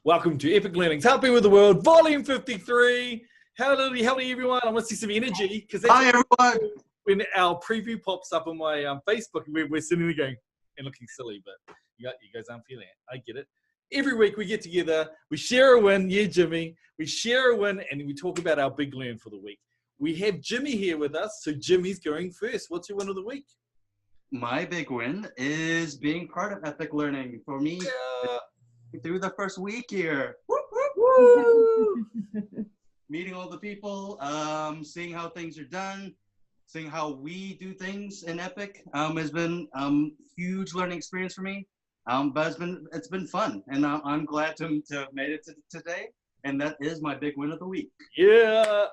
Welcome to Epic Learning's Helping with the World, Volume 53. Howdy, everyone. I want to see some energy because hi, everyone. When our preview pops up on my Facebook, we're sitting there going and looking silly, but you guys aren't feeling it. I get it. Every week we get together, we share a win. Yeah, Jimmy. We share a win and we talk about our big learn for the week. We have Jimmy here with us, so Jimmy's going first. What's your win of the week? My big win is being part of Epic Learning. For me, through the first week here. Woo! Meeting all the people, seeing how things are done, seeing how we do things in Epic has been huge learning experience for me. But it's been fun, and I'm glad to have made it to today. And that is my big win of the week. Yeah.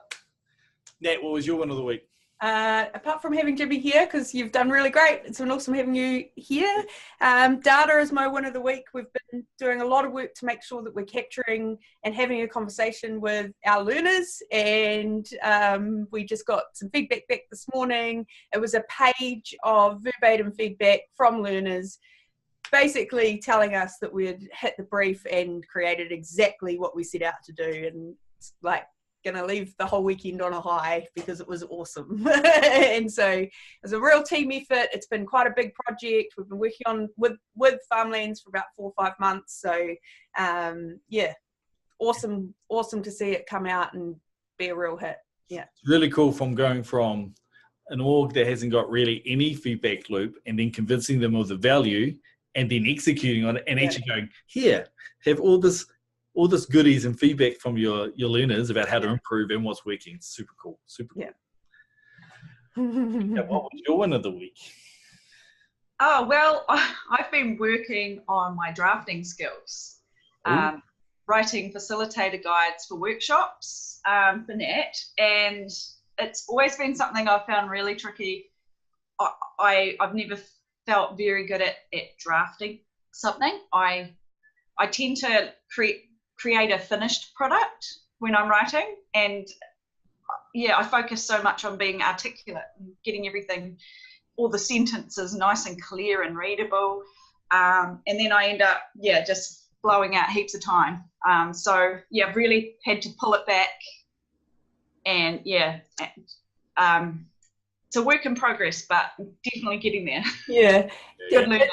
Nat, what was your win of the week? Apart from having Jimmy here, because you've done really great, it's been awesome having you here. Data is my win of the week. We've been doing a lot of work to make sure that we're capturing and having a conversation with our learners, and we just got some feedback back this morning. It was a page of verbatim feedback from learners, basically telling us that we'd hit the brief and created exactly what we set out to do, and it's like gonna leave the whole weekend on a high because it was awesome. And so it was a real team effort. It's been quite a big project. We've been working on with Farmlands for about 4 or 5 months. So yeah, awesome to see it come out and be a real hit. Yeah, It's really cool from going from an org that hasn't got really any feedback loop and then convincing them of the value and then executing on it and actually going, here, have all this goodies and feedback from your learners about how to improve and what's working. It's super cool. Super cool. Yeah, what was your win of the week? Oh, well, I've been working on my drafting skills, writing facilitator guides for workshops for Nat, and it's always been something I've found really tricky. I've never felt very good at drafting something. I tend to create a finished product when I'm writing, and yeah, I focus so much on being articulate and getting everything, all the sentences nice and clear and readable, and then I end up just blowing out heaps of time. So yeah, I've really had to pull it back, and it's a work in progress, but definitely getting there. Yeah, good learning.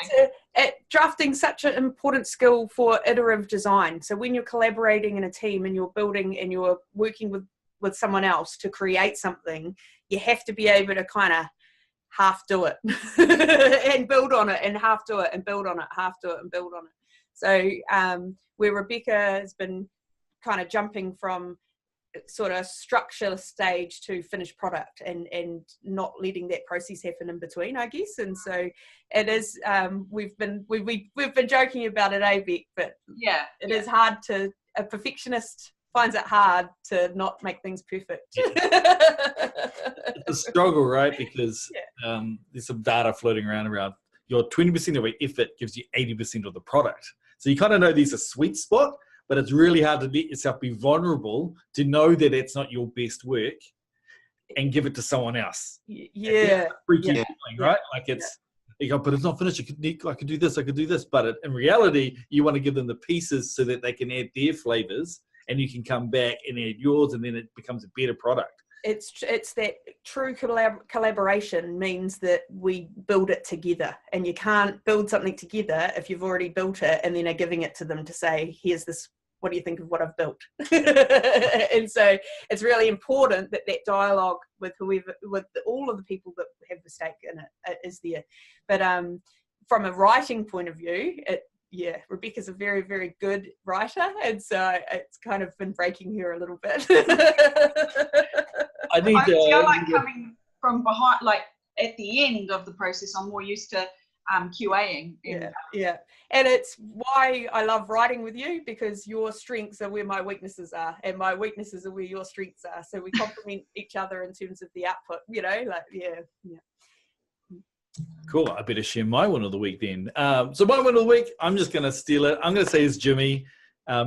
Drafting's such an important skill for iterative design. So when you're collaborating in a team and you're building and you're working with someone else to create something, you have to be able to kind of half do it and build on it, and half do it and build on it, half do it and build on it. So where Rebecca has been kind of jumping from sort of structure stage to finished product and not letting that process happen in between, I guess. And so it is, we've been joking about it, Beck, but it is hard a perfectionist finds it hard to not make things perfect. It's a struggle, right? Because there's some data floating around your 20% of your effort gives you 80% of the product. So you kind of know there's a sweet spot, but it's really hard to let yourself be vulnerable to know that it's not your best work and give it to someone else. Yeah. Freaky feeling, right? Like you go, but it's not finished. I could do this. But in reality, you want to give them the pieces so that they can add their flavors and you can come back and add yours, and then it becomes a better product. It's that true collaboration means that we build it together, and you can't build something together if you've already built it and then are giving it to them to say, here's this, what do you think of what I've built? And so it's really important that dialogue with all of the people that have a stake in it is there. But from a writing point of view, Rebecca's a very, very good writer, and so it's kind of been breaking her a little bit. I feel like coming from behind, like at the end of the process, I'm more used to QAing. Yeah. And it's why I love writing with you, because your strengths are where my weaknesses are, and my weaknesses are where your strengths are. So we complement each other in terms of the output, Cool. I better share my one of the week then. So my one of the week, I'm just going to steal it. I'm going to say is Jimmy.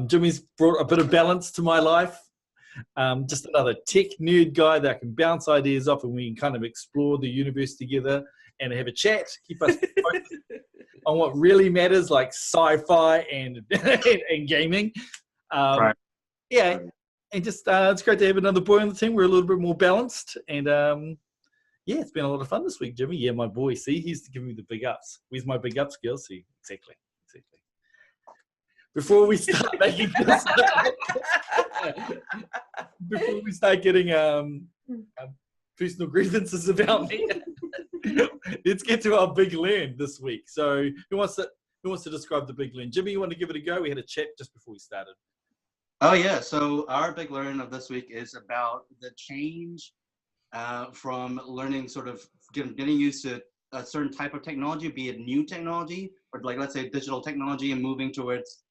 Jimmy's brought a bit of balance to my life. Just another tech nerd guy that I can bounce ideas off, and we can kind of explore the universe together and have a chat, keep us focused on what really matters, like sci-fi and and gaming. Right. Yeah, and just it's great to have another boy on the team. We're a little bit more balanced, and yeah, it's been a lot of fun this week, Jimmy. Yeah, my boy. See, he's giving me the big ups. Where's my big ups, girl? See, exactly. Before we start making this, before we start getting personal grievances about me, let's get to our big learn this week. So, who wants to describe the big learn? Jimmy, you want to give it a go? We had a chat just before we started. Oh yeah, so our big learn of this week is about the change from learning, sort of getting used to a certain type of technology, be it new technology or like let's say digital technology, and moving towards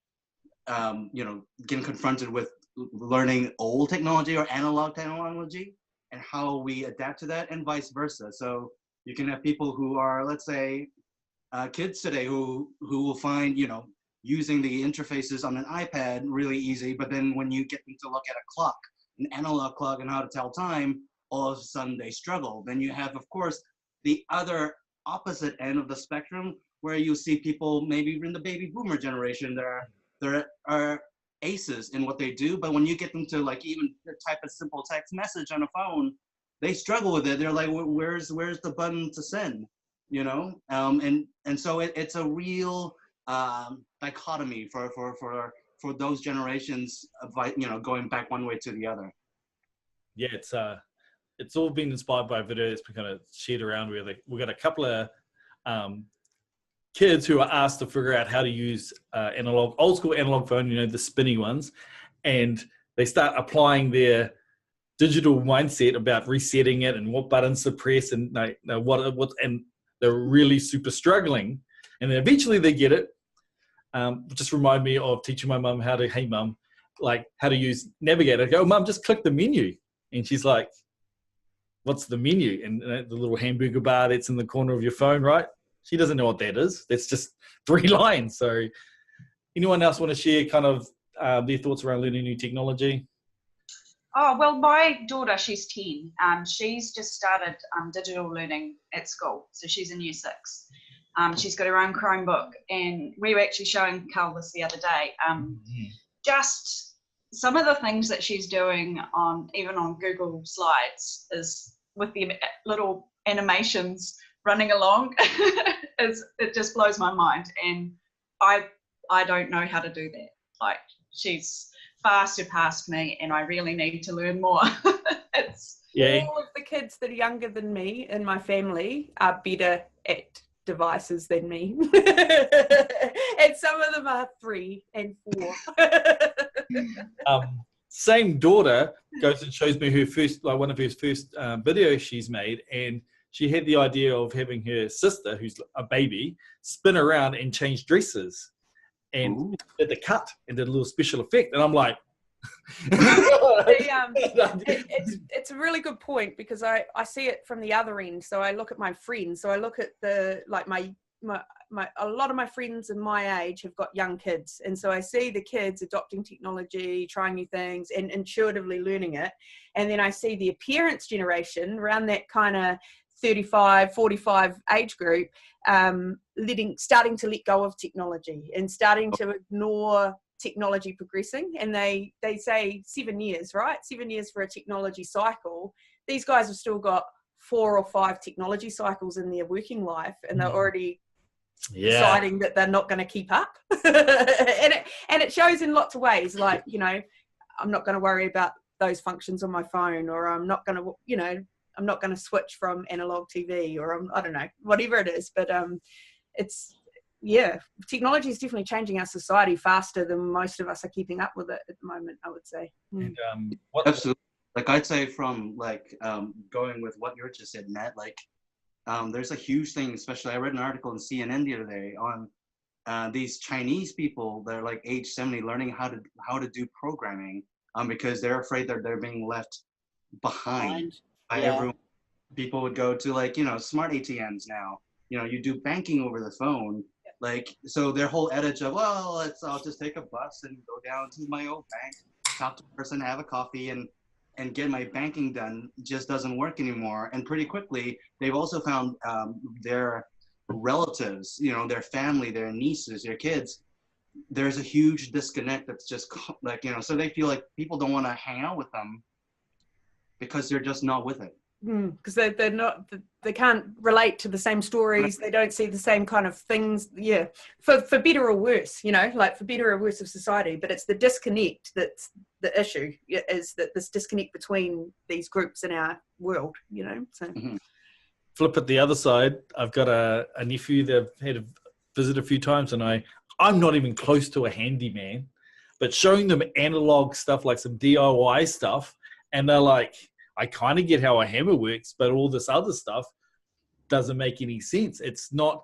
getting confronted with learning old technology or analog technology and how we adapt to that, and vice versa. So you can have people who are, let's say, kids today who will find using the interfaces on an iPad really easy, but then when you get them to look at a clock, an analog clock, and how to tell time, all of a sudden they struggle. Then you have, of course, the other opposite end of the spectrum, where you see people maybe in the baby boomer generation, there are aces in what they do, but when you get them to like even type a simple text message on a phone, they struggle with it. They're like, where's the button to send? And so it's a real dichotomy for those generations of, going back one way to the other. Yeah, it's all been inspired by a video that's been kind of shared around where we've got a couple of kids who are asked to figure out how to use old school analog phone, the spinny ones, and they start applying their digital mindset about resetting it and what buttons to press and and they're really super struggling, and then eventually they get it. Just remind me of teaching my mum how to use Navigator. I go, Mum, just click the menu. And she's like, what's the menu? And the little hamburger bar that's in the corner of your phone, right? She doesn't know what that is. That's just 3 lines. So anyone else want to share kind of their thoughts around learning new technology? Oh, well, my daughter, she's 10. She's just started digital learning at school. So she's in year 6. She's got her own Chromebook. And we were actually showing Karl this the other day. Just some of the things that she's doing even on Google Slides is with the little animations running along. It just blows my mind. And I don't know how to do that. Like, she's far surpassed me, and I really need to learn more. All of the kids that are younger than me in my family are better at devices than me. And some of them are 3 and 4. Same daughter goes and shows me one of her first videos she's made, and she had the idea of having her sister, who's a baby, spin around and change dresses, and did the cut and did a little special effect. And I'm like, it's a really good point, because I see it from the other end. So I look at my friends. So I look at a lot of my friends in my age have got young kids, and so I see the kids adopting technology, trying new things, and intuitively learning it. And then I see the parents' generation around that kind of 35, 45 age group, starting to let go of technology and starting to ignore technology progressing. And they say 7 years, right? 7 years for a technology cycle. These guys have still got 4 or 5 technology cycles in their working life, and they're already deciding that they're not going to keep up. and it shows in lots of ways, like, I'm not going to worry about those functions on my phone, or I'm not going to switch from analog TV, or I don't know, whatever it is. But technology is definitely changing our society faster than most of us are keeping up with it at the moment, I would say. And, absolutely. Like, I'd say from going with what you just said, Matt, there's a huge thing, especially I read an article in CNN the other day on these Chinese people that are like age 70 learning how to do programming because they're afraid that they're being left behind by everyone. People would go to smart ATMs now. You do banking over the phone. So their whole adage of, well, I'll just take a bus and go down to my old bank, talk to a person, have a coffee, and get my banking done just doesn't work anymore. And pretty quickly, they've also found their relatives, their family, their nieces, their kids, there's a huge disconnect that's just like, so they feel like people don't want to hang out with them because they're just not with it. Because they're not, they can't relate to the same stories. They don't see the same kind of things. Yeah, for better or worse, like for better or worse of society. But it's the disconnect that's the issue. Is that this disconnect between these groups in our world? So. Mm-hmm. Flip it the other side. I've got a nephew that I've had a visit a few times, and I'm not even close to a handyman, but showing them analog stuff like some DIY stuff, and they're like, I kind of get how a hammer works, but all this other stuff doesn't make any sense. It's not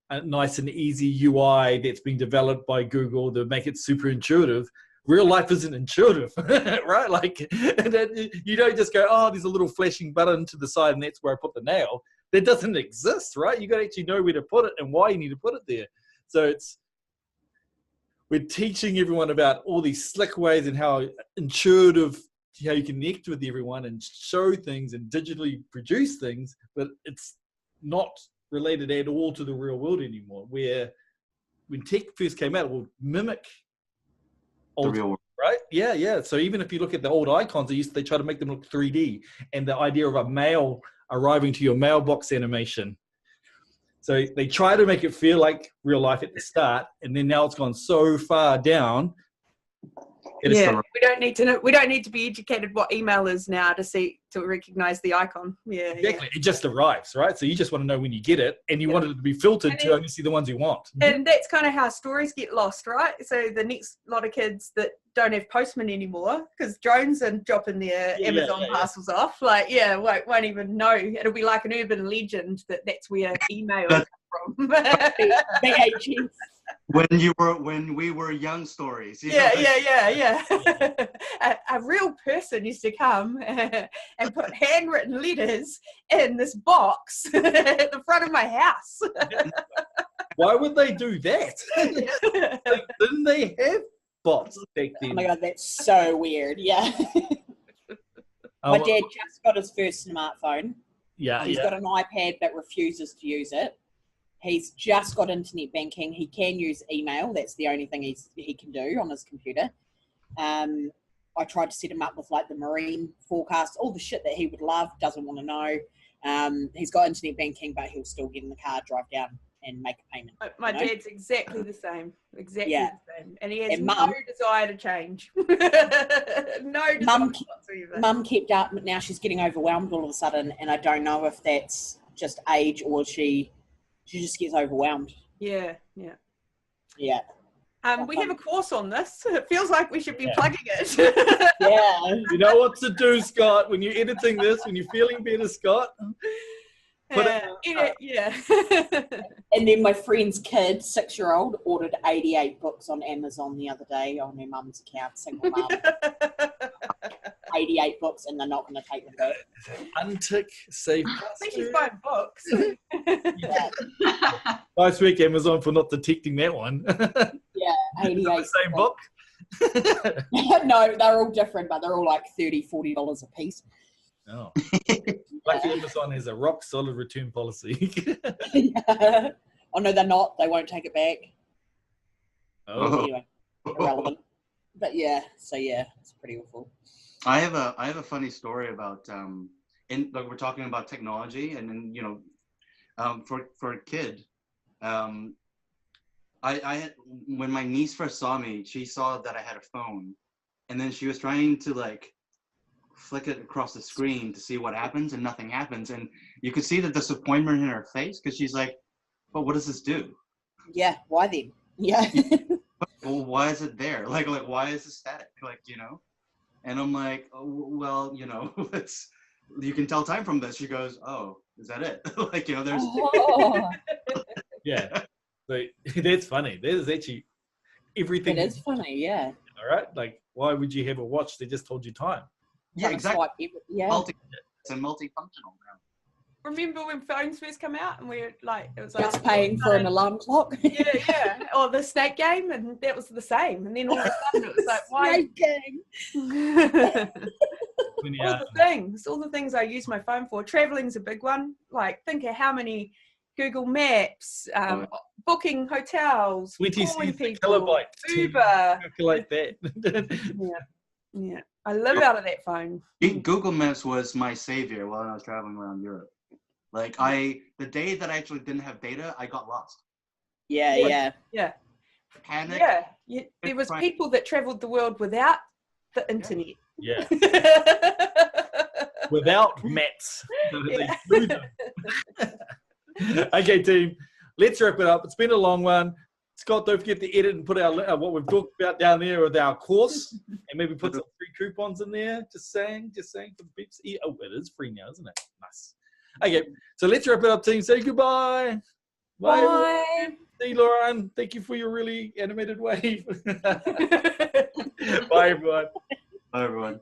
a nice and easy UI that's been developed by Google to make it super intuitive. Real life isn't intuitive, right? Like, you don't just go, oh, there's a little flashing button to the side and that's where I put the nail. That doesn't exist, right? You got to actually know where to put it and why you need to put it there. So we're teaching everyone about all these slick ways and how intuitive, how you connect with everyone and show things and digitally produce things, but it's not related at all to the real world anymore. Where when tech first came out, it would mimic old, the real world, right? Yeah. So even if you look at the old icons, they try to make them look 3D, and the idea of a mail arriving to your mailbox animation. So they try to make it feel like real life at the start, and then now it's gone so far down. We don't need to know. We don't need to be educated what email is now to recognize the icon. Yeah, exactly. It just arrives, right? So you just want to know when you get it, and you want it to be filtered to only see the ones you want. And that's kind of how stories get lost, right? So the next lot of kids that don't have postmen anymore because drones are dropping their Amazon parcels off, won't even know. It'll be like an urban legend that's where email comes from. VHS. When we were young stories. Yeah. A real person used to come and put handwritten letters in this box at the front of my house. Why would they do that? Didn't they have bots back then? Oh my God, that's so weird. Yeah. My dad just got his first smartphone. Yeah. He's got an iPad but refuses to use it. He's just got internet banking. He can use email. That's the only thing he can do on his computer. I tried to set him up with like the marine forecast, all the shit that he would love, doesn't want to know. He's got internet banking, but he'll still get in the car, drive down and make a payment. My dad's exactly the same. Exactly the same. And he has no desire to change. No desire whatsoever. Mum kept up, but now she's getting overwhelmed all of a sudden. And I don't know if that's just age or she just gets overwhelmed. Yeah. Yeah. We have a course on this. It feels like we should be plugging it. Yeah. You know what to do, Scott, when you're editing this, when you're feeling better, Scott. Yeah. And then my friend's kid, 6-year-old, ordered 88 books on Amazon the other day on her mum's account, single mum. 88 books, and they're not going to take them back. Untick, save. I think she's buying books. Nice week, Amazon, for not detecting that one. Yeah, 88. The same book? No, they're all different, but they're all like $30, $40 a piece. Oh. Lucky Amazon has a rock solid return policy. Yeah. Oh no, they're not. They won't take it back. Oh. Anyway, irrelevant. But it's pretty awful. I have a funny story about we're talking about technology, and then for a kid, I had, when my niece first saw me, she saw that I had a phone, and then she was trying to like flick it across the screen to see what happens, and nothing happens, and you could see the disappointment in her face because she's like, "But what does this do?" Yeah, why then? Yeah. Well, why is it there? Like why is it static? And I'm like, oh, well, it's, you can tell time from this. She goes, oh, is that it? There's. Oh. Yeah, so that's funny. That is actually everything. It is funny, yeah. All right, like why would you have a watch? They just told you time. Yeah, exactly. It's a multifunctional now. Remember when phones first come out and we were like, it was like just paying for an alarm clock. Yeah. Or the snake game, and that was the same. And then all of a sudden it was like, why? Snake game. All the things I use my phone for. Traveling's a big one. Like, think of how many Google Maps, booking hotels, 20 calling cents a people, kilobyte. Uber. Calculate that. Yeah. I live out of that phone. Google Maps was my savior while I was traveling around Europe. Like the day that I actually didn't have data, I got lost. Yeah. Panic. Yeah. There was people that traveled the world without the internet. Yeah. Without maps. Yeah. They flew them. Okay, team. Let's wrap it up. It's been a long one. Scott, don't forget to edit and put our what we've talked about down there with our course, and maybe put some free coupons in there. Just saying for the peeps. Oh, it is free now, isn't it? Nice. Okay, so let's wrap it up, team. Say goodbye. Bye. See, Lauren. Thank you for your really animated wave. Bye, everyone. Bye, everyone.